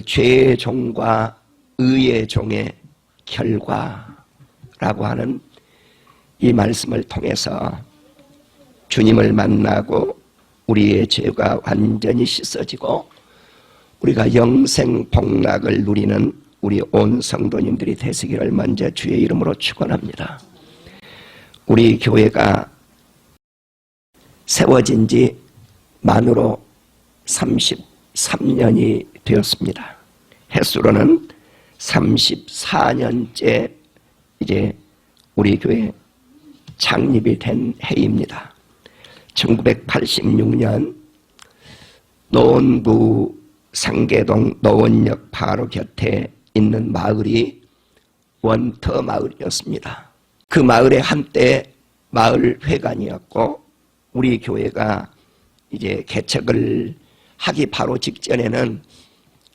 죄의 종과 의의 종의 결과라고 하는 이 말씀을 통해서 주님을 만나고 우리의 죄가 완전히 씻어지고 우리가 영생 복락을 누리는 우리 온 성도님들이 되시기를 먼저 주의 이름으로 축원합니다. 우리 교회가 세워진 지 만으로 33년이 되었습니다. 횟수로는 34년째 이제 우리 교회 창립이 된 해입니다. 1986년 노원구 상계동 노원역 바로 곁에 있는 마을이 원터 마을이었습니다. 그 마을에 한때 마을 회관이었고 우리 교회가 이제 개척을 하기 바로 직전에는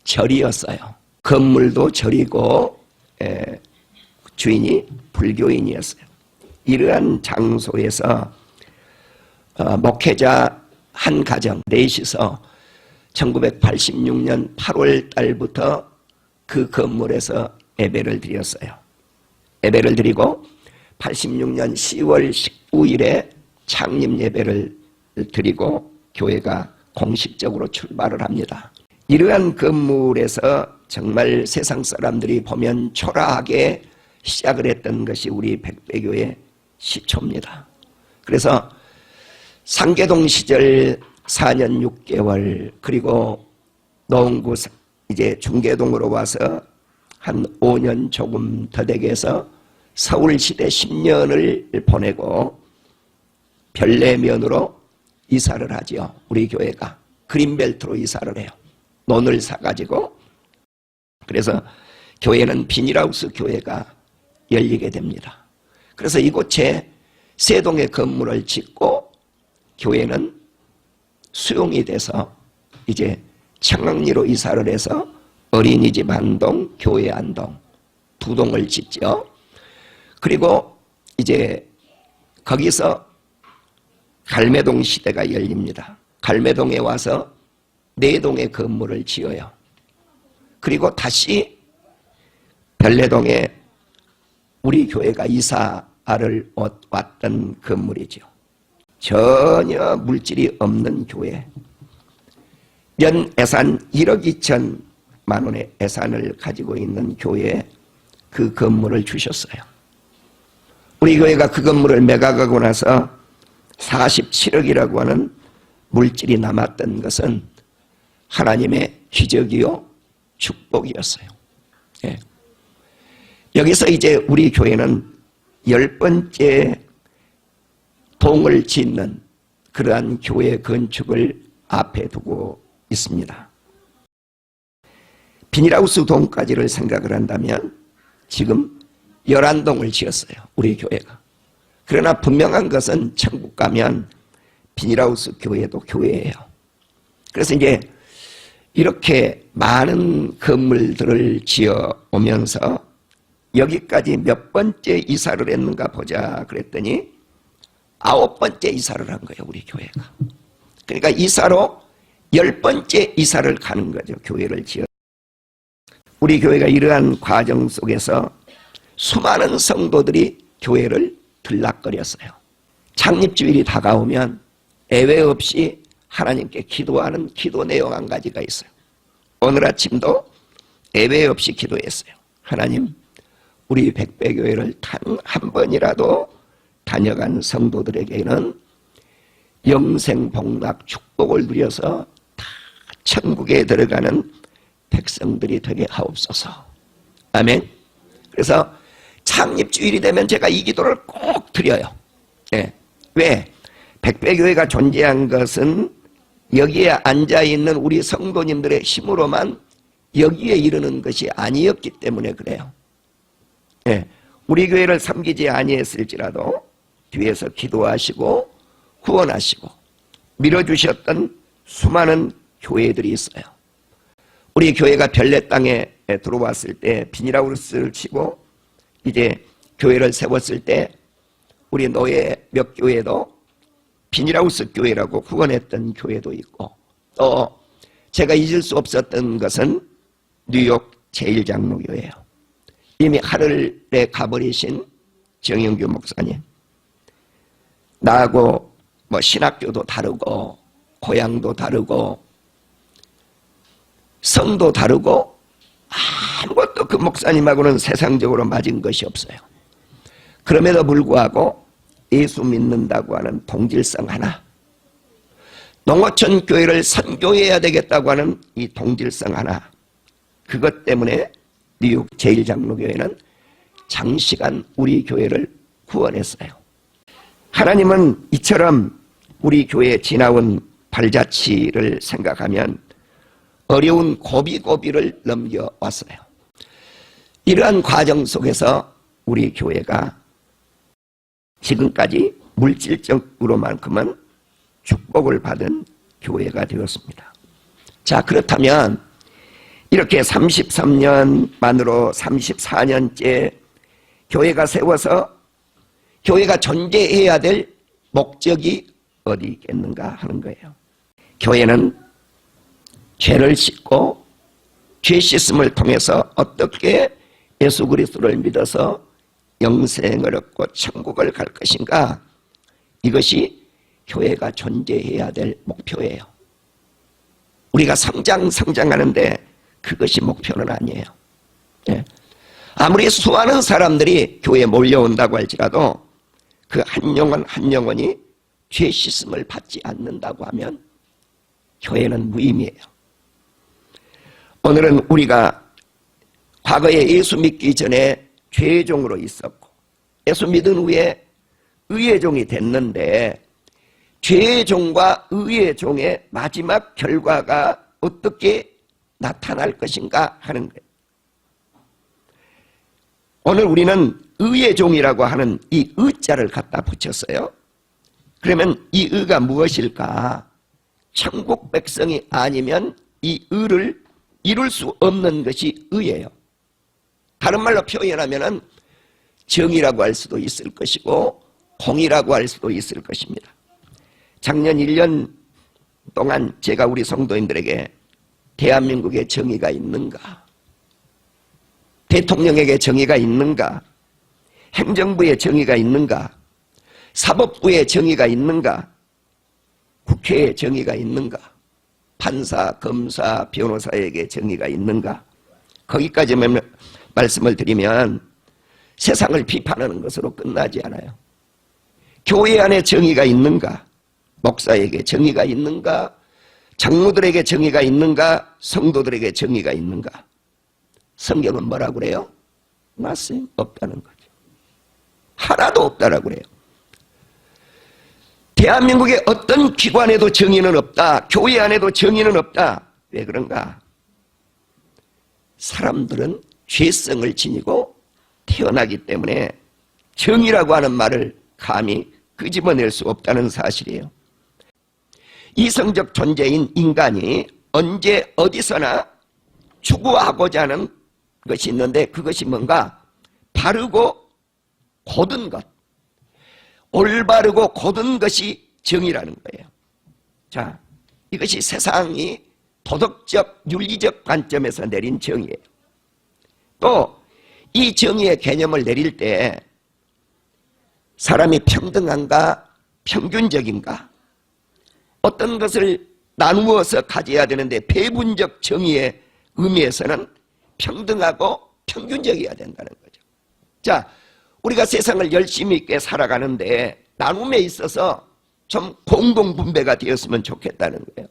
절이었어요. 건물도 절이고 주인이 불교인이었어요. 이러한 장소에서 목회자 한 가정 넷이서 1986년 8월 달부터 그 건물에서 예배를 드렸어요. 예배를 드리고 86년 10월 19일에 창립 예배를 드리고 교회가 공식적으로 출발을 합니다. 이러한 건물에서 정말 세상 사람들이 보면 초라하게 시작을 했던 것이 우리 백배교회 시초입니다. 그래서 상계동 시절 4년 6개월 그리고 노원구 이제 중계동으로 와서 한 5년 조금 더 되게 해서 서울시대 10년을 보내고 별내면으로 이사를 하지요. 우리 교회가 그린벨트로 이사를 해요. 논을 사가지고. 그래서 교회는 비닐하우스 교회가 열리게 됩니다. 그래서 이곳에 세 동의 건물을 짓고 교회는 수용이 돼서 이제 청학리로 이사를 해서 어린이집 한 동, 교회 한 동, 두 동을 짓죠. 그리고 이제 거기서 갈매동 시대가 열립니다. 갈매동에 와서 네 동의 건물을 지어요. 그리고 다시 별내동에 우리 교회가 이사를 왔던 건물이죠. 전혀 물질이 없는 교회. 연 예산 1억 2천만 원의 예산을 가지고 있는 교회에 그 건물을 주셨어요. 우리 교회가 그 건물을 매각하고 나서 47억이라고 하는 물질이 남았던 것은 하나님의 기적이요 축복이었어요. 예. 여기서 이제 우리 교회는 10번째 동을 짓는 그러한 교회 건축을 앞에 두고 있습니다. 비닐하우스 동까지를 생각을 한다면 지금 11동을 지었어요. 우리 교회가. 그러나 분명한 것은 천국 가면 비닐하우스 교회도 교회예요. 그래서 이제 이렇게 많은 건물들을 지어 오면서 여기까지 몇 번째 이사를 했는가 보자 그랬더니 9번째 이사를 한 거예요. 우리 교회가. 그러니까 이사로 10번째 이사를 가는 거죠. 교회를 지어. 우리 교회가 이러한 과정 속에서 수많은 성도들이 교회를 들락거렸어요. 창립주일이 다가오면 예외 없이 하나님께 기도하는 기도 내용 한 가지가 있어요. 오늘 아침도 예외 없이 기도했어요. 하나님, 우리 백배교회를 단 한 번이라도 다녀간 성도들에게는 영생복락 축복을 누려서 다 천국에 들어가는 백성들이 되게 하옵소서. 아멘. 그래서 창립주일이 되면 제가 이 기도를 꼭 드려요. 네. 왜? 백배교회가 존재한 것은 여기에 앉아있는 우리 성도님들의 힘으로만 여기에 이르는 것이 아니었기 때문에 그래요. 네. 우리 교회를 섬기지 아니했을지라도 뒤에서 기도하시고 후원하시고 밀어주셨던 수많은 교회들이 있어요. 우리 교회가 별내 땅에 들어왔을 때 비닐하우스를 치고 이제 교회를 세웠을 때 우리 노예 몇 교회도 비닐하우스 교회라고 후원했던 교회도 있고 또 제가 잊을 수 없었던 것은 뉴욕 제1장로교회예요. 이미 하늘에 가버리신 정영규 목사님. 나하고 뭐 신학교도 다르고 고향도 다르고 성도 다르고 아무것도 그 목사님하고는 세상적으로 맞은 것이 없어요. 그럼에도 불구하고 예수 믿는다고 하는 동질성 하나, 농어촌 교회를 선교해야 되겠다고 하는 이 동질성 하나, 그것 때문에 뉴욕 제1장로교회는 장시간 우리 교회를 구원했어요. 하나님은 이처럼 우리 교회에 지나온 발자취를 생각하면 어려운 고비고비를 넘겨왔어요. 이러한 과정 속에서 우리 교회가 지금까지 물질적으로만큼은 축복을 받은 교회가 되었습니다. 자, 그렇다면 이렇게 33년 만으로 34년째 교회가 세워서 교회가 존재해야 될 목적이 어디 있겠는가 하는 거예요. 교회는 죄를 씻고 죄 씻음을 통해서 어떻게 예수 그리스도를 믿어서 영생을 얻고 천국을 갈 것인가, 이것이 교회가 존재해야 될 목표예요. 우리가 성장하는데 그것이 목표는 아니에요. 예. 아무리 수많은 사람들이 교회에 몰려온다고 할지라도 그 한 영혼 한 영혼이 죄 씻음을 받지 않는다고 하면 교회는 무의미해요. 오늘은 우리가 과거에 예수 믿기 전에 죄의 종으로 있었고 예수 믿은 후에 의의 종이 됐는데 죄의 종과 의의 종의 마지막 결과가 어떻게 나타날 것인가 하는 거예요. 오늘 우리는 의의 종이라고 하는 이 의자를 갖다 붙였어요. 그러면 이 의가 무엇일까? 천국 백성이 아니면 이 의를 이룰 수 없는 것이 의예요. 다른 말로 표현하면 정이라고 할 수도 있을 것이고 공이라고 할 수도 있을 것입니다. 작년 1년 동안 제가 우리 성도인들에게 대한민국에 정의가 있는가? 대통령에게 정의가 있는가? 행정부에 정의가 있는가? 사법부에 정의가 있는가? 국회에 정의가 있는가? 판사, 검사, 변호사에게 정의가 있는가? 거기까지만 말씀을 드리면 세상을 비판하는 것으로 끝나지 않아요. 교회 안에 정의가 있는가? 목사에게 정의가 있는가? 장로들에게 정의가 있는가? 성도들에게 정의가 있는가? 성경은 뭐라고 그래요? nothing, 없다는 거죠. 하나도 없다라고 그래요. 대한민국의 어떤 기관에도 정의는 없다. 교회 안에도 정의는 없다. 왜 그런가? 사람들은 죄성을 지니고 태어나기 때문에 정의라고 하는 말을 감히 끄집어낼 수 없다는 사실이에요. 이성적 존재인 인간이 언제 어디서나 추구하고자 하는 것이 있는데 그것이 뭔가? 바르고 곧은 것, 올바르고 곧은 것이 정의라는 거예요. 자, 이것이 세상이 도덕적, 윤리적 관점에서 내린 정의예요. 또 이 정의의 개념을 내릴 때 사람이 평등한가, 평균적인가, 어떤 것을 나누어서 가져야 되는데 배분적 정의의 의미에서는 평등하고 평균적이어야 된다는 거죠. 자, 우리가 세상을 열심히 있게 살아가는데 나눔에 있어서 좀 공동분배가 되었으면 좋겠다는 거예요.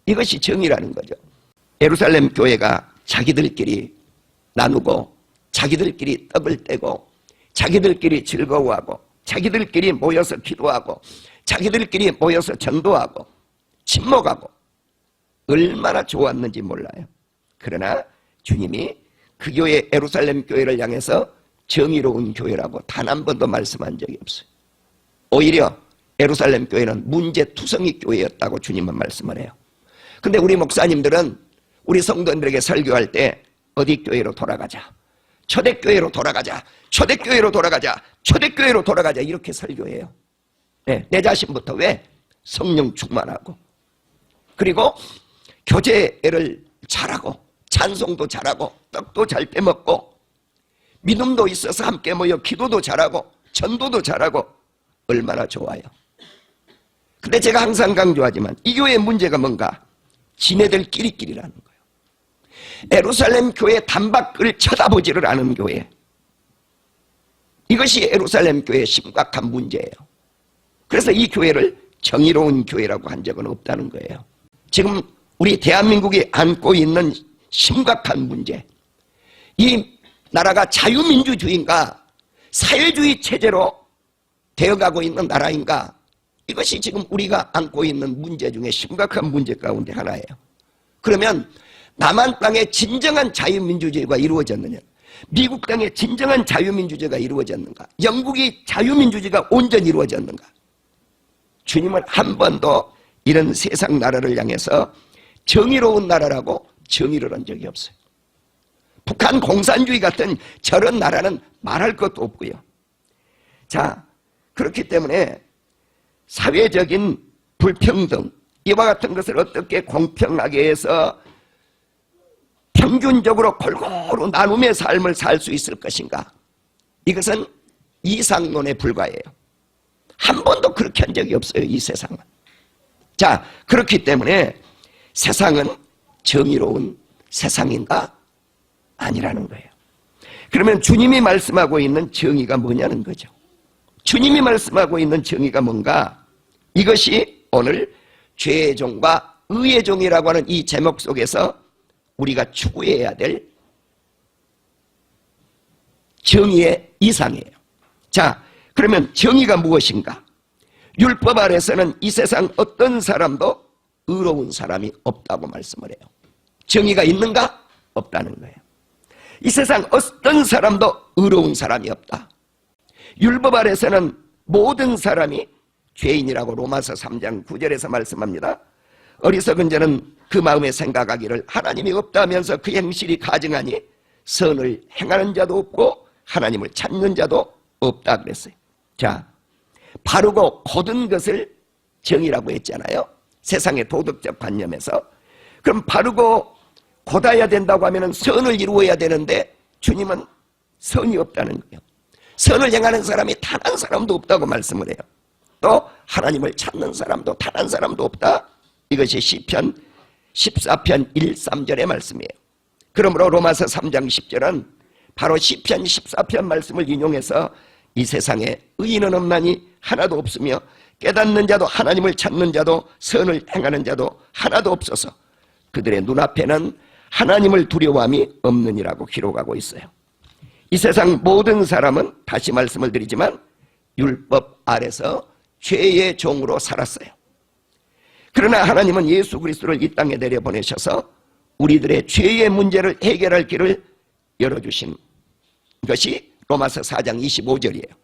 이것이 정의라는 거죠. 예루살렘 교회가 자기들끼리 나누고 자기들끼리 떡을 떼고 자기들끼리 즐거워하고 자기들끼리 모여서 기도하고 자기들끼리 모여서 전도하고 침묵하고 얼마나 좋았는지 몰라요. 그러나 주님이 그 교회 예루살렘 교회를 향해서 정의로운 교회라고 단 한 번도 말씀한 적이 없어요. 오히려 예루살렘 교회는 문제투성이 교회였다고 주님은 말씀을 해요. 근데 우리 목사님들은 우리 성도들에게 설교할 때 어디 교회로 돌아가자, 초대교회로 돌아가자, 초대교회로 돌아가자, 초대교회로 돌아가자 이렇게 설교해요. 네, 내 자신부터. 왜? 성령 충만하고 그리고 교제를 잘하고 찬송도 잘하고 떡도 잘 빼먹고 믿음도 있어서 함께 모여 기도도 잘하고 전도도 잘하고 얼마나 좋아요. 근데 제가 항상 강조하지만 이 교회의 문제가 뭔가? 지네들끼리라는 거예요. 예루살렘 교회 단밖을 쳐다보지를 않은 교회. 이것이 예루살렘 교회의 심각한 문제예요. 그래서 이 교회를 정의로운 교회라고 한 적은 없다는 거예요. 지금 우리 대한민국이 안고 있는 심각한 문제, 이 나라가 자유민주주의인가 사회주의 체제로 되어가고 있는 나라인가, 이것이 지금 우리가 안고 있는 문제 중에 심각한 문제 가운데 하나예요. 그러면 남한 땅에 진정한 자유민주주의가 이루어졌느냐, 미국 땅에 진정한 자유민주주의가 이루어졌는가, 영국이 자유민주주의가 온전히 이루어졌는가? 주님은 한 번도 이런 세상 나라를 향해서 정의로운 나라라고 정의를 한 적이 없어요. 북한 공산주의 같은 저런 나라는 말할 것도 없고요. 자, 그렇기 때문에 사회적인 불평등, 이와 같은 것을 어떻게 공평하게 해서 평균적으로 골고루 나눔의 삶을 살 수 있을 것인가? 이것은 이상론에 불과해요. 한 번도 그렇게 한 적이 없어요, 이 세상은. 자, 그렇기 때문에 세상은 정의로운 세상인가? 아니라는 거예요. 그러면 주님이 말씀하고 있는 정의가 뭐냐는 거죠. 주님이 말씀하고 있는 정의가 뭔가? 이것이 오늘 죄의 종과 의의 종이라고 하는 이 제목 속에서 우리가 추구해야 될 정의의 이상이에요. 자, 그러면 정의가 무엇인가? 율법 아래서는 이 세상 어떤 사람도 의로운 사람이 없다고 말씀을 해요. 정의가 있는가? 없다는 거예요. 이 세상 어떤 사람도 의로운 사람이 없다. 율법 아래서는 모든 사람이 죄인이라고 로마서 3장 9절에서 말씀합니다. 어리석은 자는 그 마음에 생각하기를 하나님이 없다면서 그 행실이 가증하니 선을 행하는 자도 없고 하나님을 찾는 자도 없다 그랬어요. 자, 바르고 곧은 것을 정의라고 했잖아요. 세상의 도덕적 관념에서. 그럼 바르고 곧아야 된다고 하면 선을 이루어야 되는데 주님은 선이 없다는 거예요. 선을 행하는 사람이 단 한 사람도 없다고 말씀을 해요. 또 하나님을 찾는 사람도 단 한 사람도 없다. 이것이 시편 14편 1, 3절의 말씀이에요. 그러므로 로마서 3장 10절은 바로 시편 14편 말씀을 인용해서 이 세상에 의인은 없나니 하나도 없으며 깨닫는 자도 하나님을 찾는 자도 선을 행하는 자도 하나도 없어서 그들의 눈앞에는 하나님을 두려워함이 없느니라고 기록하고 있어요. 이 세상 모든 사람은 다시 말씀을 드리지만 율법 아래서 죄의 종으로 살았어요. 그러나 하나님은 예수 그리스도를 이 땅에 내려보내셔서 우리들의 죄의 문제를 해결할 길을 열어주신 것이 로마서 4장 25절이에요.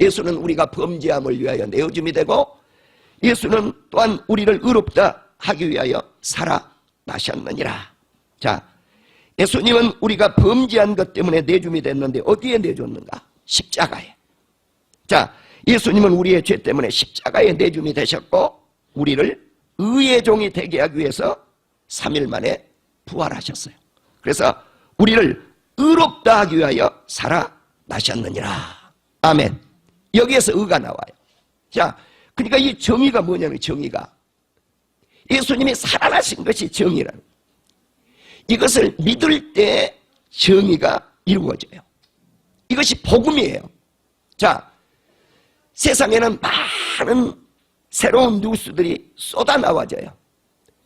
예수는 우리가 범죄함을 위하여 내어줌이 되고 예수는 또한 우리를 의롭다 하기 위하여 살아나셨느니라. 자, 예수님은 우리가 범죄한 것 때문에 내줌이 됐는데 어디에 내줬는가? 십자가에. 자, 예수님은 우리의 죄 때문에 십자가에 내줌이 되셨고 우리를 의의 종이 되게 하기 위해서 3일 만에 부활하셨어요. 그래서 우리를 의롭다 하기 위하여 살아나셨느니라. 아멘. 여기에서 의가 나와요. 자, 그러니까 이 정의가 뭐냐면 정의가 예수님이 살아나신 것이 정의라는 거예요. 이것을 믿을 때 정의가 이루어져요. 이것이 복음이에요. 자, 세상에는 많은 새로운 뉴스들이 쏟아 나와져요.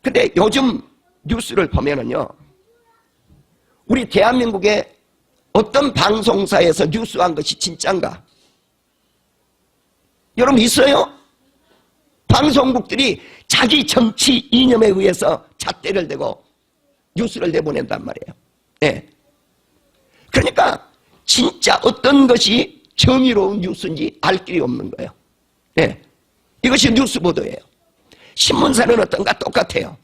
근데 요즘 뉴스를 보면은요, 우리 대한민국의 어떤 방송사에서 뉴스한 것이 진짠가? 여러분 있어요? 방송국들이 자기 정치 이념에 의해서 잣대를 대고 뉴스를 내보낸단 말이에요. 네. 그러니까 진짜 어떤 것이 정의로운 뉴스인지 알 길이 없는 거예요. 네. 이것이 뉴스 보도예요. 신문사는 어떤가? 똑같아요.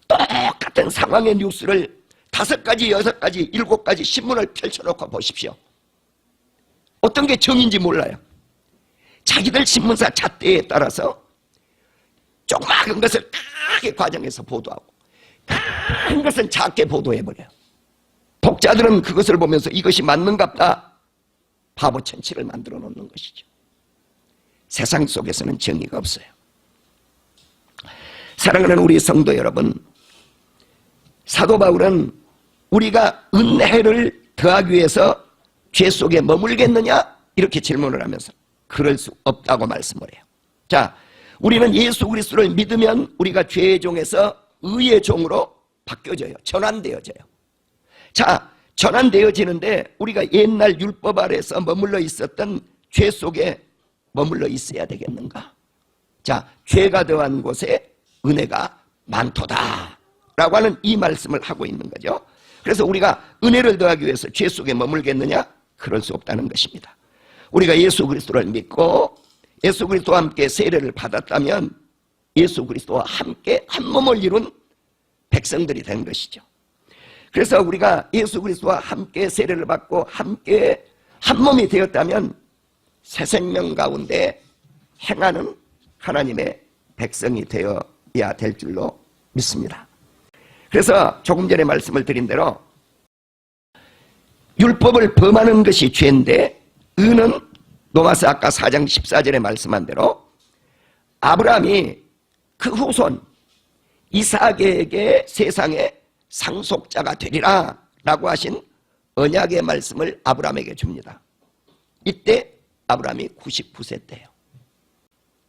똑같은 상황의 뉴스를 5가지, 6가지, 7가지 신문을 펼쳐놓고 보십시오. 어떤 게 정의인지 몰라요. 자기들 신문사 잣대에 따라서 조그마한 것을 크게 과장해서 보도하고 큰 것은 작게 보도해버려요. 독자들은 그것을 보면서 이것이 맞는갑다 바보 천치를 만들어 놓는 것이죠. 세상 속에서는 정의가 없어요. 사랑하는 우리 성도 여러분, 사도 바울은 우리가 은혜를 더하기 위해서 죄 속에 머물겠느냐 이렇게 질문을 하면서 그럴 수 없다고 말씀을 해요. 자, 우리는 예수 그리스도를 믿으면 우리가 죄의 종에서 의의 종으로 바뀌어져요. 전환되어져요. 자, 전환되어지는데 우리가 옛날 율법 아래에서 머물러 있었던 죄 속에 머물러 있어야 되겠는가? 자, 죄가 더한 곳에 은혜가 많도다 라고 하는 이 말씀을 하고 있는 거죠. 그래서 우리가 은혜를 더하기 위해서 죄 속에 머물겠느냐? 그럴 수 없다는 것입니다. 우리가 예수 그리스도를 믿고 예수 그리스도와 함께 세례를 받았다면 예수 그리스도와 함께 한 몸을 이룬 백성들이 된 것이죠. 그래서 우리가 예수 그리스도와 함께 세례를 받고 함께 한 몸이 되었다면 새 생명 가운데 행하는 하나님의 백성이 되어야 될 줄로 믿습니다. 그래서 조금 전에 말씀을 드린 대로 율법을 범하는 것이 죄인데 의는 로마서 아까 4장 14절에 말씀한 대로 아브라함이 그 후손 이삭에게 세상의 상속자가 되리라 라고 하신 언약의 말씀을 아브라함에게 줍니다. 이때 아브라함이 99세 때예요.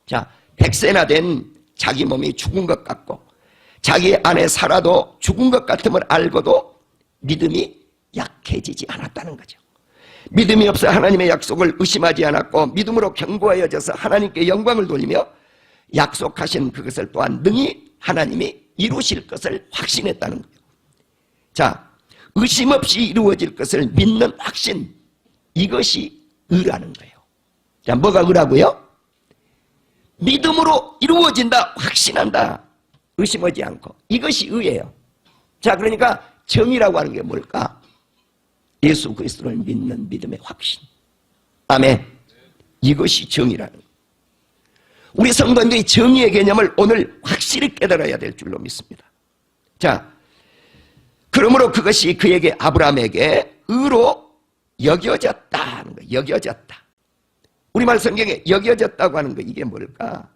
자, 100세나 된 자기 몸이 죽은 것 같고 자기 아내 사라도 죽은 것 같음을 알고도 믿음이 약해지지 않았다는 거죠. 믿음이 없어 하나님의 약속을 의심하지 않았고 믿음으로 견고하여져서 하나님께 영광을 돌리며 약속하신 그것을 또한 능히 하나님이 이루실 것을 확신했다는 거예요. 자, 의심 없이 이루어질 것을 믿는 확신, 이것이 의라는 거예요. 자, 뭐가 의라고요? 믿음으로 이루어진다, 확신한다, 의심하지 않고, 이것이 의예요. 자, 그러니까 정의라고 하는 게 뭘까? 예수 그리스도를 믿는 믿음의 확신. 아멘. 이것이 정의라는 거예요. 우리 성도님들이 정의의 개념을 오늘 확실히 깨달아야 될 줄로 믿습니다. 자, 그러므로 그것이 그에게 아브라함에게 의로 여겨졌다는 거예요. 여겨졌다. 우리말 성경에 여겨졌다고 하는 거 이게 뭘까?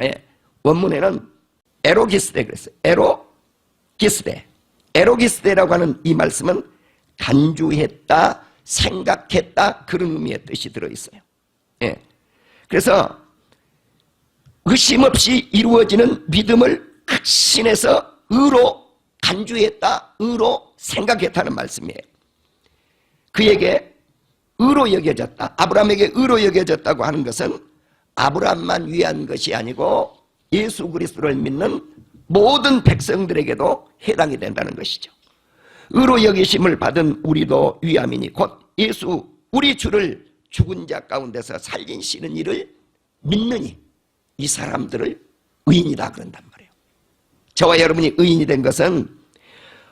예, 원문에는 에로기스데 그랬어요. 에로기스데. 에로기스데라고 하는 이 말씀은 간주했다, 생각했다, 그런 의미의 뜻이 들어있어요. 예. 그래서 의심 없이 이루어지는 믿음을 확신해서 의로 간주했다, 의로 생각했다는 말씀이에요. 그에게 의로 여겨졌다, 아브라함에게 의로 여겨졌다고 하는 것은 아브라함만 위한 것이 아니고 예수 그리스도를 믿는 모든 백성들에게도 해당이 된다는 것이죠. 의로 여기심을 받은 우리도 위함이니 곧 예수 우리 주를 죽은 자 가운데서 살리시는 이를 믿느니 이 사람들을 의인이다 그런단 말이에요. 저와 여러분이 의인이 된 것은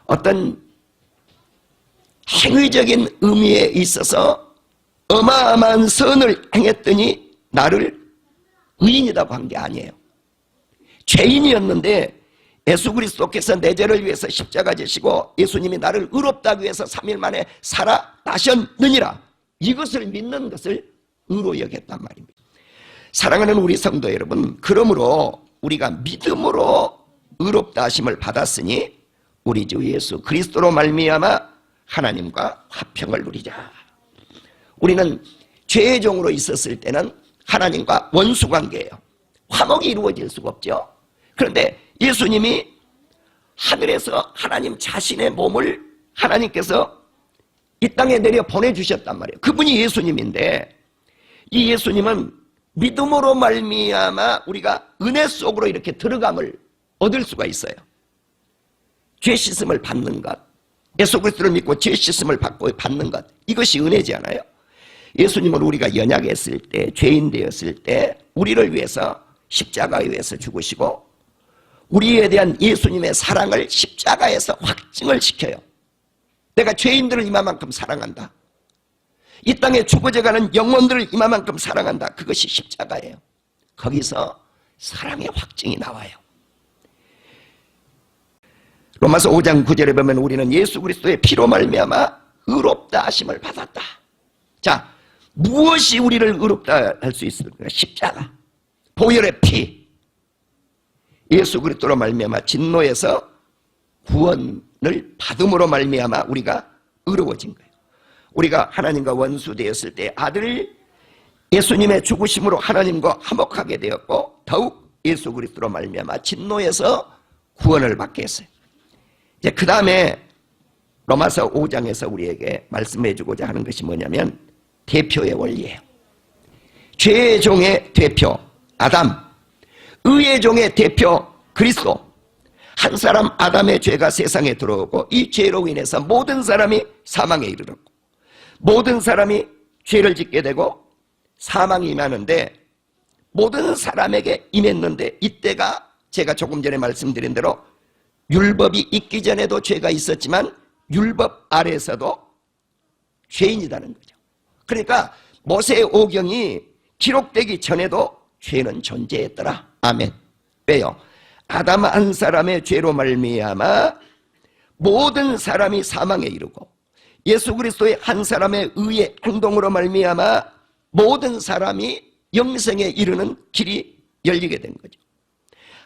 어떤 행위적인 의미에 있어서 어마어마한 선을 행했더니 나를 의인이라고 한 게 아니에요. 죄인이었는데 예수 그리스도께서 내 죄를 위해서 십자가 지시고 예수님이 나를 의롭다 하기 위해서 3일 만에 살아나셨느니라, 이것을 믿는 것을 의로 여겼단 말입니다. 사랑하는 우리 성도 여러분, 그러므로 우리가 믿음으로 의롭다 하심을 받았으니 우리 주 예수 그리스도로 말미암아 하나님과 화평을 누리자. 우리는 죄의 종으로 있었을 때는 하나님과 원수 관계예요. 화목이 이루어질 수가 없죠. 그런데 예수님이 하늘에서 하나님 자신의 몸을 하나님께서 이 땅에 내려 보내주셨단 말이에요. 그분이 예수님인데 이 예수님은 믿음으로 말미암아 우리가 은혜 속으로 이렇게 들어감을 얻을 수가 있어요. 죄 씻음을 받는 것, 예수 그리스도를 믿고 죄 씻음을 받는 것, 이것이 은혜지 않아요? 예수님은 우리가 연약했을 때, 죄인 되었을 때 우리를 위해서 십자가에 위해서 죽으시고 우리에 대한 예수님의 사랑을 십자가에서 확증을 시켜요. 내가 죄인들을 이만큼 사랑한다, 이 땅에 죽어져가는 영혼들을 이만큼 사랑한다, 그것이 십자가예요. 거기서 사랑의 확증이 나와요. 로마서 5장 9절에 보면 우리는 예수 그리스도의 피로 말미암아 의롭다 하심을 받았다. 자, 무엇이 우리를 의롭다 할 수 있을까? 십자가, 보혈의 피, 예수 그리스도로 말미암아 진노에서 구원을 받음으로 말미암아 우리가 의로워진 거예요. 우리가 하나님과 원수되었을 때 아들 예수님의 죽으심으로 하나님과 화목하게 되었고, 더욱 예수 그리스도로 말미암아 진노에서 구원을 받게 했어요. 이제 그 다음에 로마서 5장에서 우리에게 말씀해 주고자 하는 것이 뭐냐면 대표의 원리예요. 죄의 종의 대표 아담, 의의 종의 대표 그리스도. 한 사람 아담의 죄가 세상에 들어오고 이 죄로 인해서 모든 사람이 사망에 이르렀고, 모든 사람이 죄를 짓게 되고 사망이 임하는데, 모든 사람에게 임했는데, 이때가 제가 조금 전에 말씀드린 대로 율법이 있기 전에도 죄가 있었지만 율법 아래에서도 죄인이라는 거죠. 그러니까 모세의 오경이 기록되기 전에도 죄는 존재했더라. 아멘. 왜요? 아담 한 사람의 죄로 말미암아 모든 사람이 사망에 이르고, 예수 그리스도의 한 사람의 의의 행동으로 말미암아 모든 사람이 영생에 이르는 길이 열리게 된 거죠.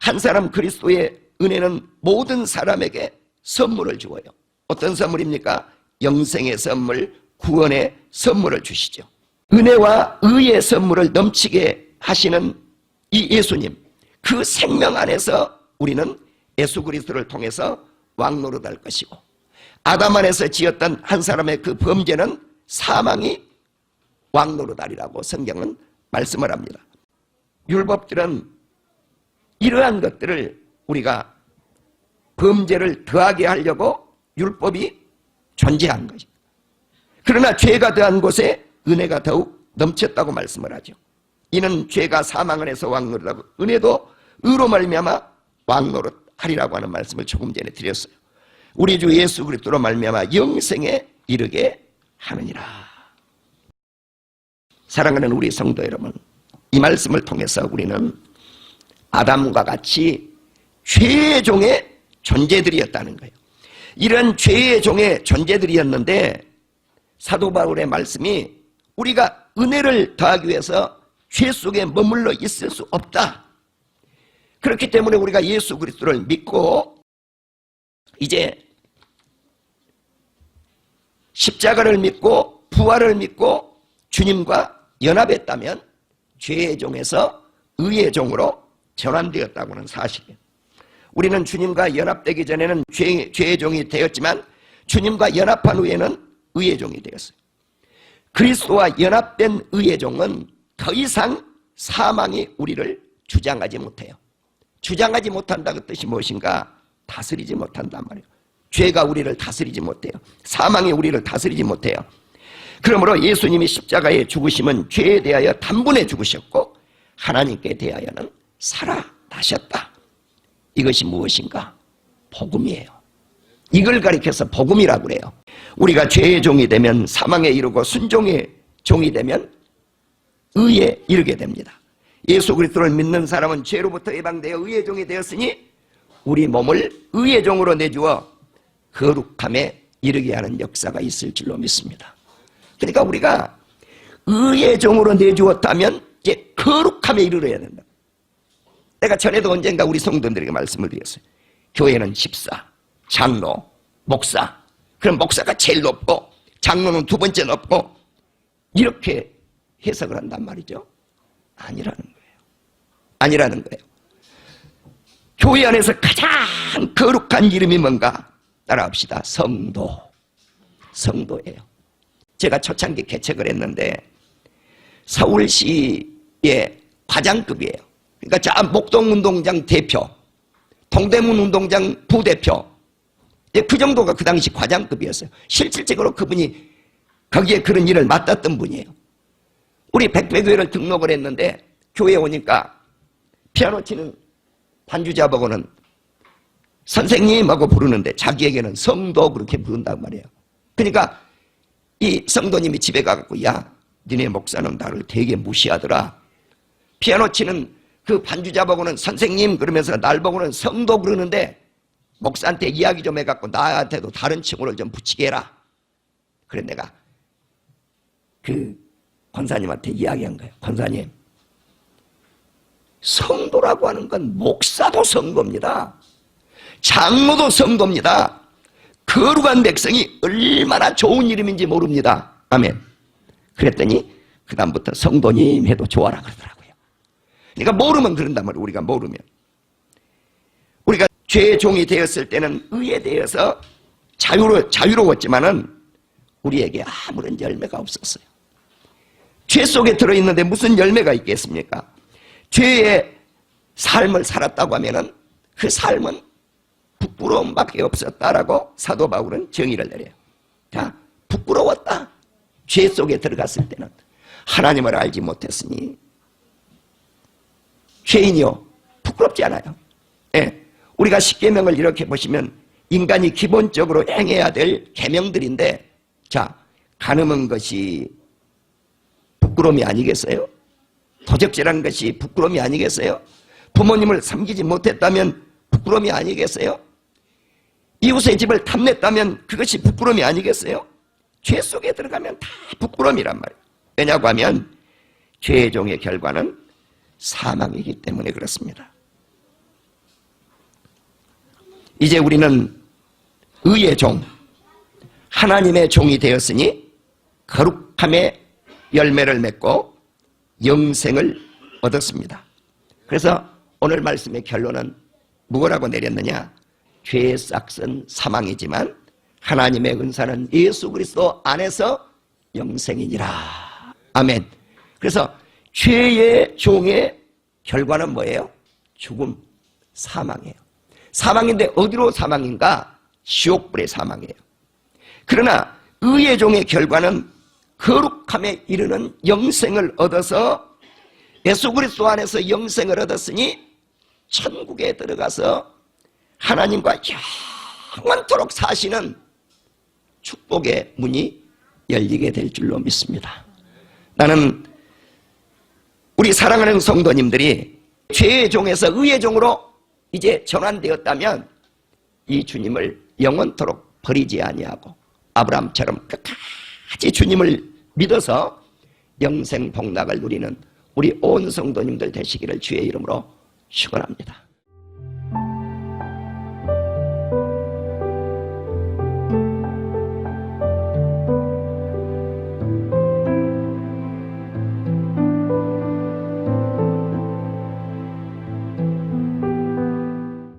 한 사람 그리스도의 은혜는 모든 사람에게 선물을 주어요. 어떤 선물입니까? 영생의 선물, 구원의 선물을 주시죠. 은혜와 의의 선물을 넘치게 하시는 이 예수님, 그 생명 안에서 우리는 예수 그리스도를 통해서 왕노릇할 것이고, 아담 안에서 지었던 한 사람의 그 범죄는 사망이 왕노릇하리라고 성경은 말씀을 합니다. 율법들은 이러한 것들을 우리가 범죄를 더하게 하려고 율법이 존재한 것입니다. 그러나 죄가 더한 곳에 은혜가 더욱 넘쳤다고 말씀을 하죠. 이는 죄가 사망 안에서 왕노릇하고 은혜도 의로 말미암아 왕노릇하리라고 하는 말씀을 조금 전에 드렸어요. 우리 주 예수 그리스도로 말미암아 영생에 이르게 하느니라. 사랑하는 우리 성도 여러분, 이 말씀을 통해서 우리는 아담과 같이 죄의 종의 존재들이었다는 거예요. 이런 죄의 종의 존재들이었는데 사도 바울의 말씀이 우리가 은혜를 더하기 위해서 죄 속에 머물러 있을 수 없다. 그렇기 때문에 우리가 예수 그리스도를 믿고 이제 십자가를 믿고 부활을 믿고 주님과 연합했다면 죄의 종에서 의의 종으로 전환되었다고 하는 사실이에요. 우리는 주님과 연합되기 전에는 죄의 종이 되었지만 주님과 연합한 후에는 의의 종이 되었어요. 그리스도와 연합된 의의 종은 더 이상 사망이 우리를 주장하지 못해요. 주장하지 못한다는 뜻이 무엇인가? 다스리지 못한단 말이에요. 죄가 우리를 다스리지 못해요. 사망이 우리를 다스리지 못해요. 그러므로 예수님이 십자가에 죽으심은 죄에 대하여 단번에 죽으셨고 하나님께 대하여는 살아나셨다. 이것이 무엇인가? 복음이에요. 이걸 가리켜서 복음이라고 그래요. 우리가 죄의 종이 되면 사망에 이르고 순종의 종이 되면 의에 이르게 됩니다. 예수 그리스도를 믿는 사람은 죄로부터 해방되어 의의 종이 되었으니 우리 몸을 의의 종으로 내주어 거룩함에 이르게 하는 역사가 있을 줄로 믿습니다. 그러니까 우리가 의의 종으로 내주었다면 이제 거룩함에 이르러야 된다. 내가 전에도 언젠가 우리 성도들에게 말씀을 드렸어요. 교회는 집사, 장로, 목사. 그럼 목사가 제일 높고 장로는 두 번째 높고 이렇게 해석을 한단 말이죠. 아니라는 거예요. 아니라는 거예요. 교회 안에서 가장 거룩한 이름이 뭔가? 따라합시다. 성도. 성도예요. 제가 초창기 개척을 했는데 서울시의 과장급이에요. 그러니까 저 목동운동장 대표, 동대문 운동장 부대표, 그 정도가 그 당시 과장급이었어요. 실질적으로 그분이 거기에 그런 일을 맡았던 분이에요. 우리 백배교회를 등록을 했는데 교회에 오니까 피아노 치는 반주자보고는 선생님하고 부르는데 자기에게는 성도 그렇게 부른단 말이에요. 그러니까 이 성도님이 집에 가갖고 야, 니네 목사는 나를 되게 무시하더라. 피아노 치는 그 반주자 보고는 선생님 그러면서 날 보고는 성도 그러는데 목사한테 이야기 좀 해갖고 나한테도 다른 칭호를 좀 붙이게 해라. 그래 내가 그 권사님한테 이야기한 거예요. 권사님, 성도라고 하는 건 목사도 성도입니다. 장로도 성도입니다. 거룩한 백성이 얼마나 좋은 이름인지 모릅니다. 아멘. 그랬더니 그 다음부터 성도님 해도 좋아라 그러더라고요. 그러니까 모르면 그런단 말이에요. 우리가 모르면. 우리가 죄의 종이 되었을 때는 의에 대해서 자유로웠지만은 우리에게 아무런 열매가 없었어요. 죄 속에 들어있는데 무슨 열매가 있겠습니까? 죄의 삶을 살았다고 하면은 그 삶은 부끄러움밖에 없었다라고 사도 바울은 정의를 내려요. 자, 부끄러웠다. 죄 속에 들어갔을 때는 하나님을 알지 못했으니 죄인이요 부끄럽지 않아요. 예, 우리가 십계명을 이렇게 보시면 인간이 기본적으로 행해야 될 계명들인데, 자, 가늠한 것이 부끄러움이 아니겠어요? 도적질한 것이 부끄러움이 아니겠어요? 부모님을 섬기지 못했다면 부끄러움이 아니겠어요? 이웃의 집을 탐냈다면 그것이 부끄러움이 아니겠어요? 죄 속에 들어가면 다 부끄러움이란 말이에요. 왜냐고 하면 죄의 종의 결과는 사망이기 때문에 그렇습니다. 이제 우리는 의의 종, 하나님의 종이 되었으니 거룩함의 열매를 맺고 영생을 얻었습니다. 그래서 오늘 말씀의 결론은 뭐라고 내렸느냐? 죄의 싹은 사망이지만 하나님의 은사는 예수 그리스도 안에서 영생이니라. 아멘. 그래서 죄의 종의 결과는 뭐예요? 죽음, 사망이에요. 사망인데 어디로 사망인가? 지옥불의 사망이에요. 그러나 의의 종의 결과는 거룩함에 이르는 영생을 얻어서 예수 그리스도 안에서 영생을 얻었으니 천국에 들어가서 하나님과 영원토록 사시는 축복의 문이 열리게 될 줄로 믿습니다. 나는 우리 사랑하는 성도님들이 죄의 종에서 의의 종으로 이제 전환되었다면 이 주님을 영원토록 버리지 아니하고 아브라함처럼 끝까지 주님을 믿어서 영생 복락을 누리는 우리 온 성도님들 되시기를 주의 이름으로 축원합니다.